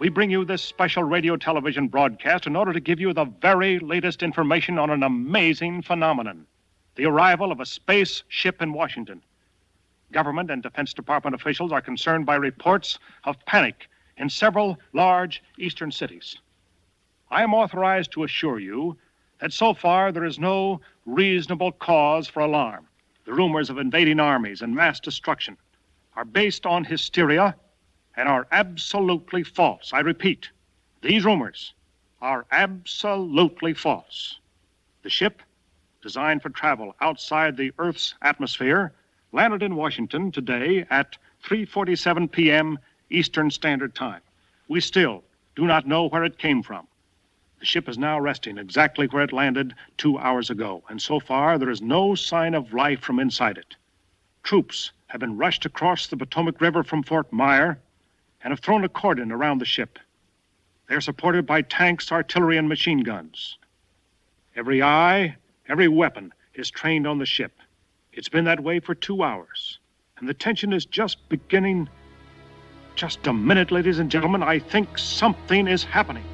We bring you this special radio television broadcast in order to give you the very latest information on an amazing phenomenon, the arrival of a space ship in Washington. Government and Defense Department officials are concerned by reports of panic in several large eastern cities. I am authorized to assure you that so far there is no reasonable cause for alarm. The rumors of invading armies and mass destruction are based on hysteria and are absolutely false. I repeat, these rumors are absolutely false. The ship, designed for travel outside the Earth's atmosphere, landed in Washington today at 3:47 p.m. Eastern Standard Time. We still do not know where it came from. The ship is now resting exactly where it landed 2 hours ago, and so far there is no sign of life from inside it. Troops have been rushed across the Potomac River from Fort Myer and have thrown a cordon around the ship. They are supported by tanks, artillery, and machine guns. Every eye, every weapon is trained on the ship. It's been that way for 2 hours, and the tension is just beginning. Just a minute, ladies and gentlemen. I think something is happening.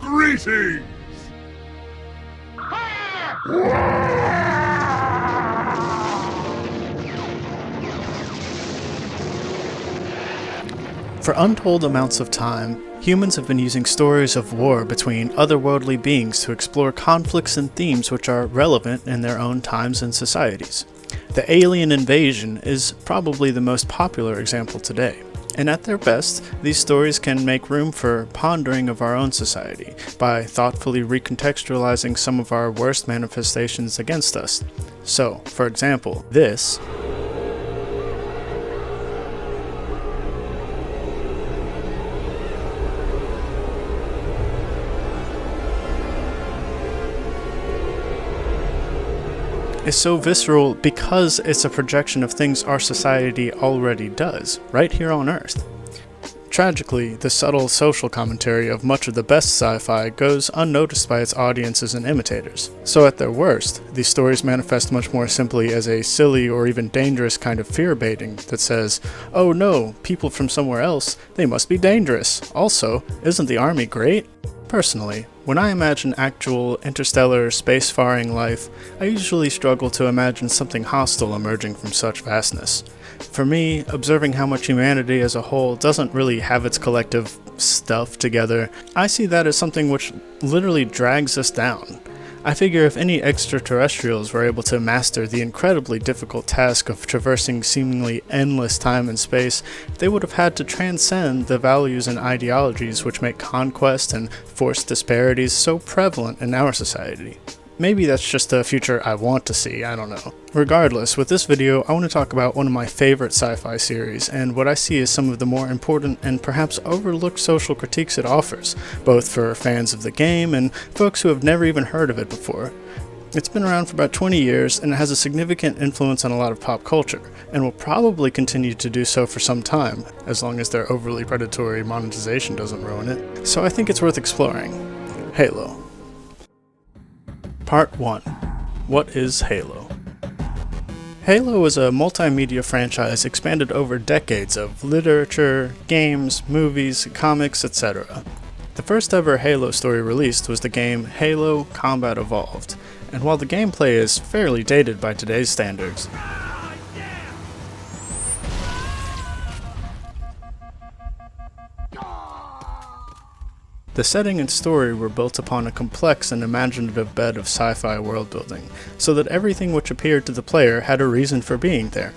Greetings! For untold amounts of time, humans have been using stories of war between otherworldly beings to explore conflicts and themes which are relevant in their own times and societies. The alien invasion is probably the most popular example today. And at their best, these stories can make room for pondering of our own society by thoughtfully recontextualizing some of our worst manifestations against us. So, for example, this is so visceral because it's a projection of things our society already does, right here on Earth. Tragically, the subtle social commentary of much of the best sci-fi goes unnoticed by its audiences and imitators. So at their worst, these stories manifest much more simply as a silly or even dangerous kind of fear-baiting that says, oh no, people from somewhere else, they must be dangerous. Also, isn't the army great? Personally, when I imagine actual interstellar spacefaring life, I usually struggle to imagine something hostile emerging from such vastness. For me, observing how much humanity as a whole doesn't really have its collective stuff together, I see that as something which literally drags us down. I figure if any extraterrestrials were able to master the incredibly difficult task of traversing seemingly endless time and space, they would have had to transcend the values and ideologies which make conquest and forced disparities so prevalent in our society. Maybe that's just a future I want to see, I don't know. Regardless, with this video, I want to talk about one of my favorite sci-fi series, and what I see as some of the more important and perhaps overlooked social critiques it offers, both for fans of the game and folks who have never even heard of it before. It's been around for about 20 years, and it has a significant influence on a lot of pop culture, and will probably continue to do so for some time, as long as their overly predatory monetization doesn't ruin it. So I think it's worth exploring. Halo. Part 1. What is Halo? Halo is a multimedia franchise expanded over decades of literature, games, movies, comics, etc. The first ever Halo story released was the game Halo Combat Evolved, and while the gameplay is fairly dated by today's standards, the setting and story were built upon a complex and imaginative bed of sci-fi world-building, so that everything which appeared to the player had a reason for being there.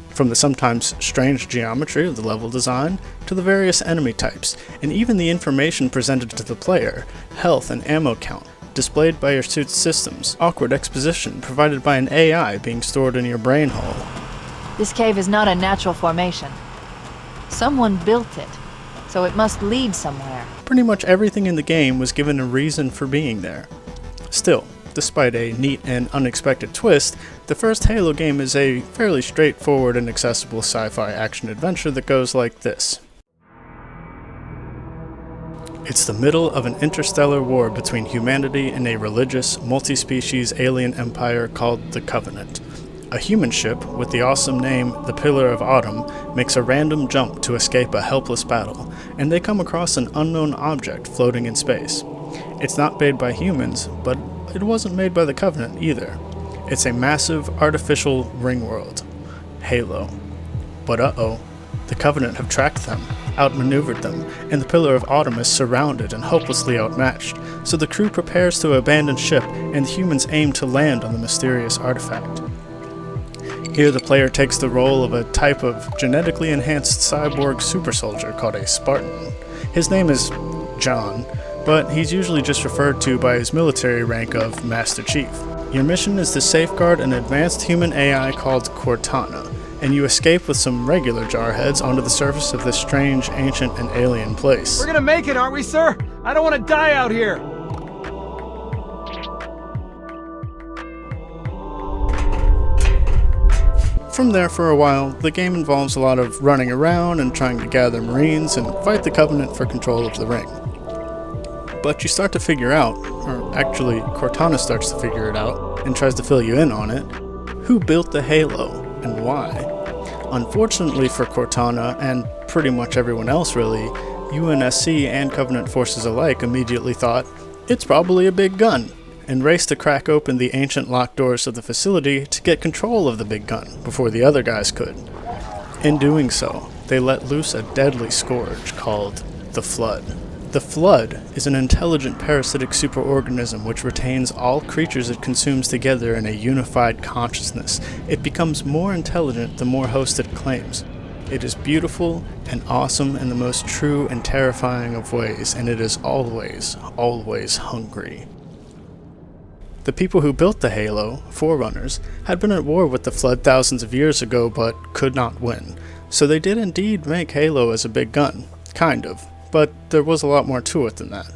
From the sometimes strange geometry of the level design, to the various enemy types, and even the information presented to the player, health and ammo count, displayed by your suit's systems, awkward exposition provided by an AI being stored in your brain hole. This cave is not a natural formation. Someone built it, so it must lead somewhere. Pretty much everything in the game was given a reason for being there. Still, despite a neat and unexpected twist, the first Halo game is a fairly straightforward and accessible sci-fi action-adventure that goes like this. It's the middle of an interstellar war between humanity and a religious, multi-species alien empire called the Covenant. A human ship with the awesome name the Pillar of Autumn makes a random jump to escape a helpless battle, and they come across an unknown object floating in space. It's not made by humans, but it wasn't made by the Covenant either. It's a massive artificial ring world, Halo. But the Covenant have tracked them, outmaneuvered them, and the Pillar of Autumn is surrounded and hopelessly outmatched, so the crew prepares to abandon ship and the humans aim to land on the mysterious artifact. Here the player takes the role of a type of genetically enhanced cyborg super soldier called a Spartan. His name is John, but he's usually just referred to by his military rank of Master Chief. Your mission is to safeguard an advanced human AI called Cortana, and you escape with some regular jarheads onto the surface of this strange, ancient, and alien place. We're gonna make it, aren't we, sir? I don't want to die out here! From there for a while, the game involves a lot of running around and trying to gather Marines and fight the Covenant for control of the ring. But you start to figure out, or actually Cortana starts to figure it out and tries to fill you in on it, who built the Halo and why. Unfortunately for Cortana, and pretty much everyone else really, UNSC and Covenant forces alike immediately thought, it's probably a big gun, and raced to crack open the ancient locked doors of the facility to get control of the big gun before the other guys could. In doing so, they let loose a deadly scourge called the Flood. The Flood is an intelligent parasitic superorganism which retains all creatures it consumes together in a unified consciousness. It becomes more intelligent the more host it claims. It is beautiful and awesome in the most true and terrifying of ways, and it is always, always hungry. The people who built the Halo, Forerunners, had been at war with the Flood thousands of years ago but could not win. So they did indeed make Halo as a big gun. Kind of. But there was a lot more to it than that.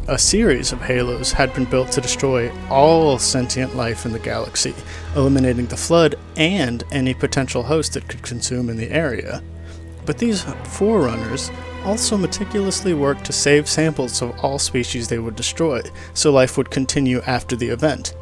A series of Halos had been built to destroy all sentient life in the galaxy, eliminating the Flood and any potential host it could consume in the area. But these Forerunners also meticulously worked to save samples of all species they would destroy, so life would continue after the event.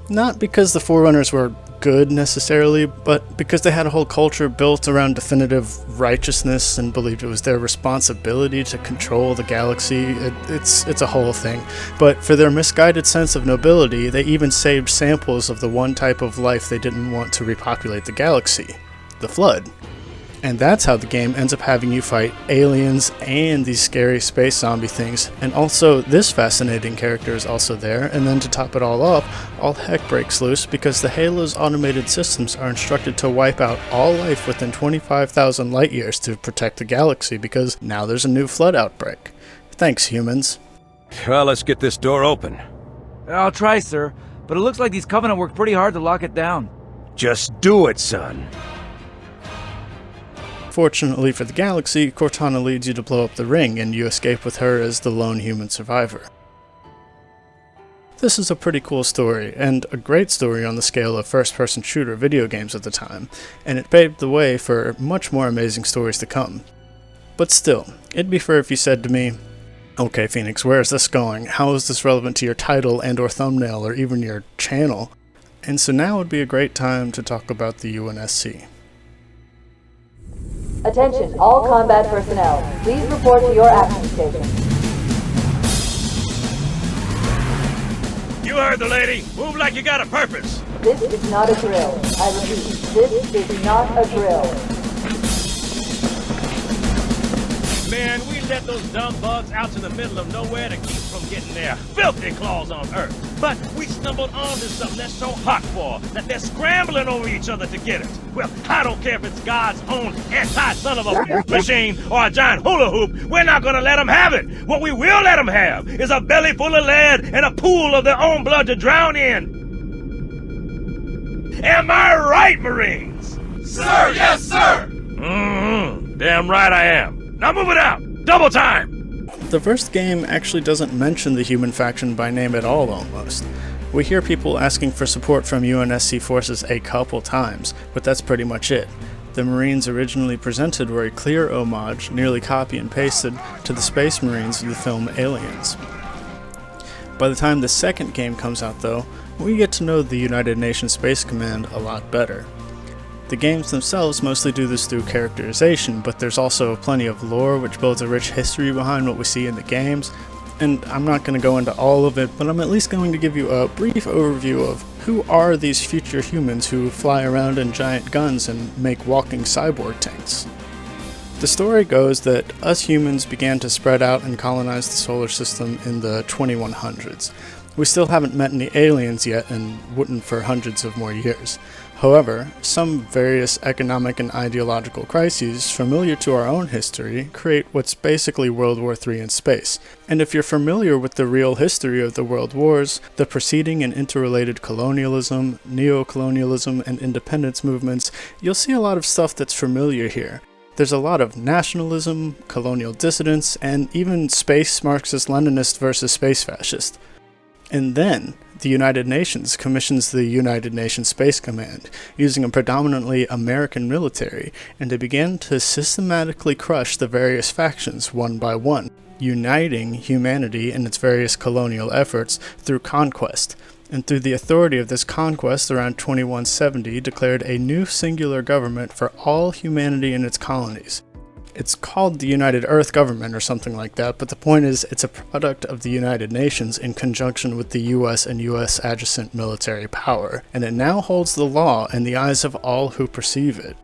Not because the Forerunners were good necessarily, but because they had a whole culture built around definitive righteousness and believed it was their responsibility to control the galaxy. It's a whole thing. But for their misguided sense of nobility, they even saved samples of the one type of life they didn't want to repopulate the galaxy, the Flood. And that's how the game ends up having you fight aliens and these scary space zombie things. And also, this fascinating character is also there, and then to top it all off, all heck breaks loose because the Halo's automated systems are instructed to wipe out all life within 25,000 light years to protect the galaxy because now there's a new Flood outbreak. Thanks, humans. Well, let's get this door open. I'll try, sir, but it looks like these Covenant worked pretty hard to lock it down. Just do it, son. Fortunately for the galaxy, Cortana leads you to blow up the ring, and you escape with her as the lone human survivor. This is a pretty cool story, and a great story on the scale of first-person shooter video games at the time, and it paved the way for much more amazing stories to come. But still, it'd be fair if you said to me, okay Phoenix, where is this going? How is this relevant to your title and or thumbnail or even your channel? And so now would be a great time to talk about the UNSC. Attention, all combat personnel. Please report to your action station. You heard the lady. Move like you got a purpose. This is not a drill. I repeat, this is not a drill. Man, we let those dumb bugs out to the middle of nowhere to keep from getting their filthy claws on Earth. But we stumbled onto something they're so hot for that they're scrambling over each other to get it. Well, I don't care if it's God's own anti-son of a machine or a giant hula hoop. We're not gonna let them have it. What we will let them have is a belly full of lead and a pool of their own blood to drown in. Am I right, Marines? Sir, yes, sir! Damn right I am. Now move it out! Double time! The first game actually doesn't mention the human faction by name at all, almost. We hear people asking for support from UNSC forces a couple times, but that's pretty much it. The Marines originally presented were a clear homage, nearly copy and pasted, to the Space Marines of the film Aliens. By the time the second game comes out though, we get to know the United Nations Space Command a lot better. The games themselves mostly do this through characterization, but there's also plenty of lore which builds a rich history behind what we see in the games, and I'm not going to go into all of it, but I'm at least going to give you a brief overview of who are these future humans who fly around in giant guns and make walking cyborg tanks. The story goes that us humans began to spread out and colonize the solar system in the 2100s. We still haven't met any aliens yet and wouldn't for hundreds of more years. However, some various economic and ideological crises familiar to our own history create what's basically World War III in space. And if you're familiar with the real history of the World Wars, the preceding and interrelated colonialism, neo-colonialism, and independence movements, you'll see a lot of stuff that's familiar here. There's a lot of nationalism, colonial dissidence, and even space Marxist-Leninist versus space fascist. And then, the United Nations commissions the United Nations Space Command, using a predominantly American military, and they began to systematically crush the various factions one by one, uniting humanity in its various colonial efforts through conquest. And through the authority of this conquest, around 2170 declared a new singular government for all humanity in its colonies. It's called the United Earth Government or something like that, but the point is it's a product of the United Nations in conjunction with the US and US adjacent military power, and it now holds the law in the eyes of all who perceive it.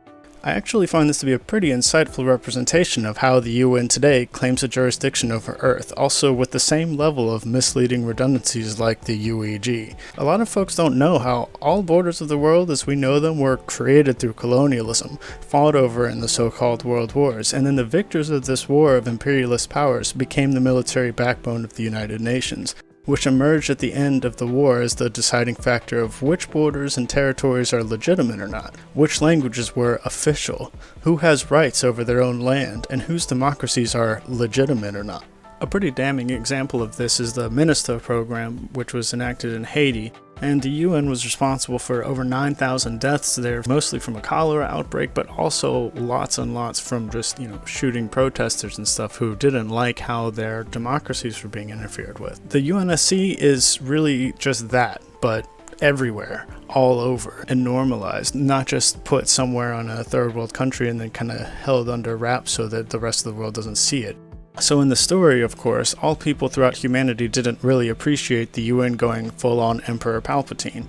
I actually find this to be a pretty insightful representation of how the UN today claims a jurisdiction over Earth, also with the same level of misleading redundancies like the UEG. A lot of folks don't know how all borders of the world as we know them were created through colonialism, fought over in the so-called World Wars, and then the victors of this war of imperialist powers became the military backbone of the United Nations, which emerged at the end of the war as the deciding factor of which borders and territories are legitimate or not, which languages were official, who has rights over their own land, and whose democracies are legitimate or not. A pretty damning example of this is the MINISTA program, which was enacted in Haiti, and the UN was responsible for over 9,000 deaths there, mostly from a cholera outbreak, but also lots and lots from just, shooting protesters and stuff who didn't like how their democracies were being interfered with. The UNSC is really just that, but everywhere, all over, and normalized, not just put somewhere on a third world country and then kind of held under wraps so that the rest of the world doesn't see it. So in the story, of course, all people throughout humanity didn't really appreciate the UN going full-on Emperor Palpatine.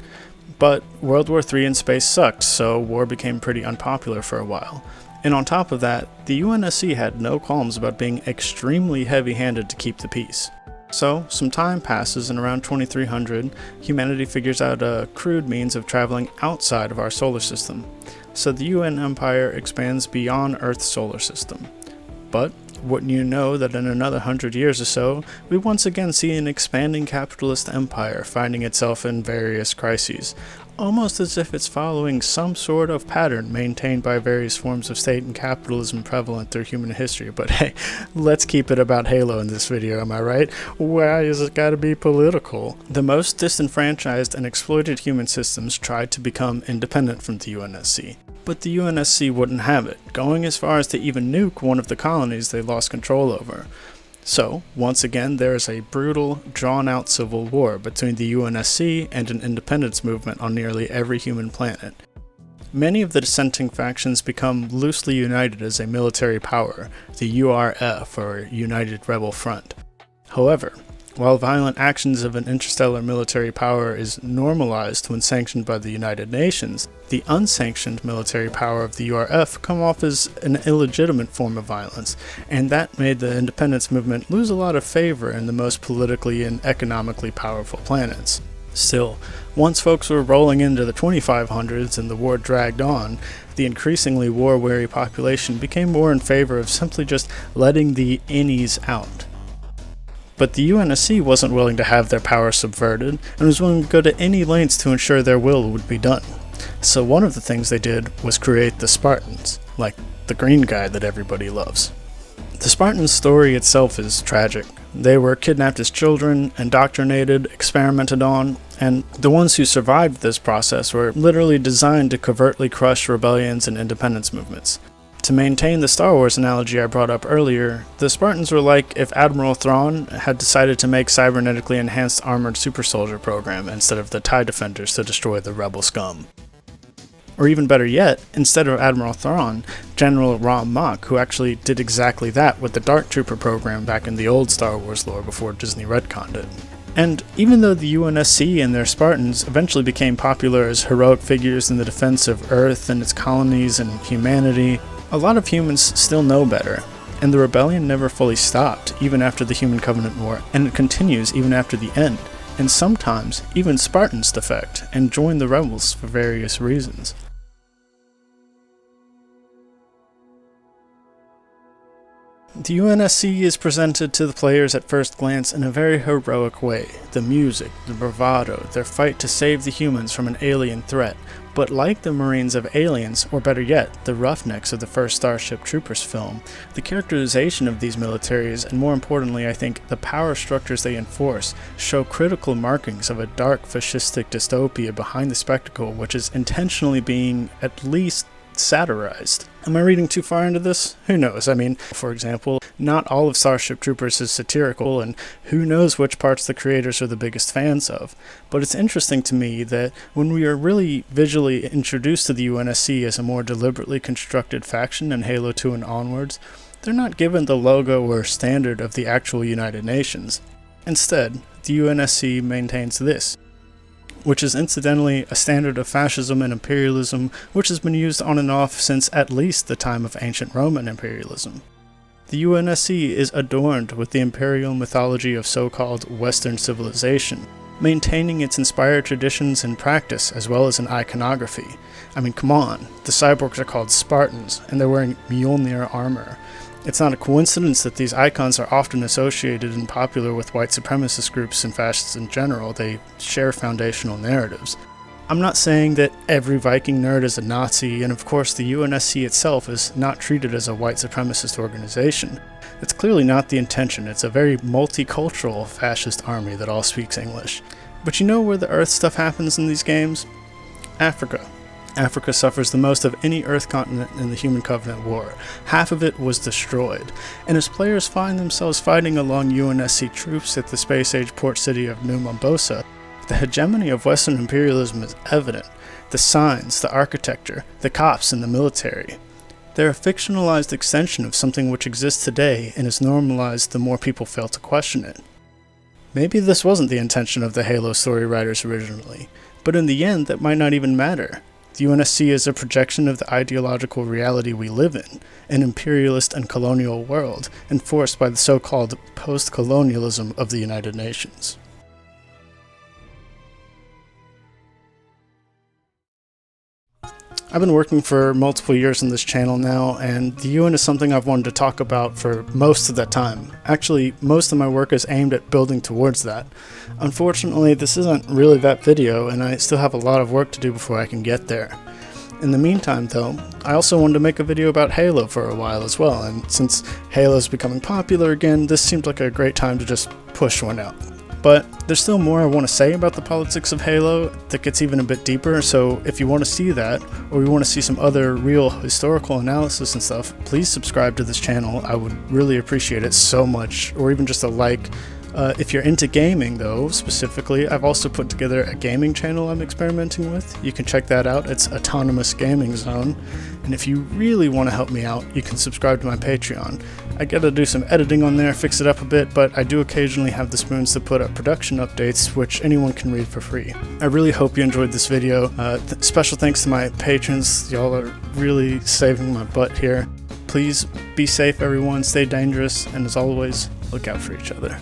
But World War III in space sucked, so war became pretty unpopular for a while. And on top of that, the UNSC had no qualms about being extremely heavy-handed to keep the peace. So, some time passes, and around 2300, humanity figures out a crude means of traveling outside of our solar system. So the UN Empire expands beyond Earth's solar system. But wouldn't you know that in another 100 years or so, we once again see an expanding capitalist empire finding itself in various crises, almost as if it's following some sort of pattern maintained by various forms of state and capitalism prevalent through human history. But hey, let's keep it about Halo in this video, am I right? Why is it gotta be political? The most disenfranchised and exploited human systems tried to become independent from the UNSC. But the UNSC wouldn't have it, going as far as to even nuke one of the colonies they lost control over. So, once again, there is a brutal, drawn-out civil war between the UNSC and an independence movement on nearly every human planet. Many of the dissenting factions become loosely united as a military power, the URF, or United Rebel Front. However, while violent actions of an interstellar military power is normalized when sanctioned by the United Nations, the unsanctioned military power of the URF come off as an illegitimate form of violence, and that made the independence movement lose a lot of favor in the most politically and economically powerful planets. Still, once folks were rolling into the 2500s and the war dragged on, the increasingly war-weary population became more in favor of simply just letting the innies out. But the UNSC wasn't willing to have their power subverted, and was willing to go to any lengths to ensure their will would be done. So one of the things they did was create the Spartans, like the green guy that everybody loves. The Spartans' story itself is tragic. They were kidnapped as children, indoctrinated, experimented on, And the ones who survived this process were literally designed to covertly crush rebellions and independence movements. To maintain the Star Wars analogy I brought up earlier, the Spartans were like if Admiral Thrawn had decided to make cybernetically enhanced armored super soldier program instead of the TIE Defenders to destroy the rebel scum. Or even better yet, instead of Admiral Thrawn, General Rom Mak, who actually did exactly that with the Dark Trooper program back in the old Star Wars lore before Disney retconned it. And even though the UNSC and their Spartans eventually became popular as heroic figures in the defense of Earth and its colonies and humanity, a lot of humans still know better. And the rebellion never fully stopped, even after the Human Covenant War, and it continues even after the end. And sometimes, even Spartans defect and join the rebels for various reasons. The UNSC is presented to the players at first glance in a very heroic way. The music, the bravado, their fight to save the humans from an alien threat. But like the Marines of Aliens, or better yet, the Roughnecks of the first Starship Troopers film, the characterization of these militaries, and more importantly I think, the power structures they enforce, show critical markings of a dark fascistic dystopia behind the spectacle which is intentionally being at least satirized. Am I reading too far into this? Who knows? I mean, for example, not all of Starship Troopers is satirical, and who knows which parts the creators are the biggest fans of. But it's interesting to me that when we are really visually introduced to the UNSC as a more deliberately constructed faction in Halo 2 and onwards, they're not given the logo or standard of the actual United Nations. Instead, the UNSC maintains this, which is incidentally a standard of fascism and imperialism which has been used on and off since at least the time of ancient Roman imperialism. The UNSC is adorned with the imperial mythology of so-called Western civilization, maintaining its inspired traditions and practice as well as an iconography. I mean, come on, the cyborgs are called Spartans, and they're wearing Mjolnir armor. It's not a coincidence that these icons are often associated and popular with white supremacist groups and fascists in general. They share foundational narratives. I'm not saying that every Viking nerd is a Nazi, and of course the UNSC itself is not treated as a white supremacist organization. It's clearly not the intention. It's a very multicultural fascist army that all speaks English. But you know where the Earth stuff happens in these games? Africa. Africa suffers the most of any Earth continent in the Human Covenant War. Half of it was destroyed, and as players find themselves fighting along UNSC troops at the space-age port city of New Mombasa, the hegemony of Western imperialism is evident. The signs, the architecture, the cops, and the military. They're a fictionalized extension of something which exists today and is normalized the more people fail to question it. Maybe this wasn't the intention of the Halo story writers originally, but in the end that might not even matter. The UNSC is a projection of the ideological reality we live in, an imperialist and colonial world, enforced by the so-called post-colonialism of the United Nations. I've been working for multiple years on this channel now, and the UN is something I've wanted to talk about for most of that time. Actually, most of my work is aimed at building towards that. Unfortunately, this isn't really that video, and I still have a lot of work to do before I can get there. In the meantime, though, I also wanted to make a video about Halo for a while as well, and since Halo is becoming popular again, this seemed like a great time to just push one out. But there's still more I want to say about the politics of Halo that gets even a bit deeper, so if you want to see that, or you want to see some other real historical analysis and stuff, please subscribe to this channel. I would really appreciate it so much, or even just a like. If you're into gaming though, specifically, I've also put together a gaming channel I'm experimenting with. You can check that out, it's Autonomous Gaming Zone. And if you really want to help me out, you can subscribe to my Patreon. I gotta do some editing on there, fix it up a bit, but I do occasionally have the spoons to put up production updates, which anyone can read for free. I really hope you enjoyed this video. Special thanks to my patrons, y'all are really saving my butt here. Please be safe everyone, stay dangerous, and as always, look out for each other.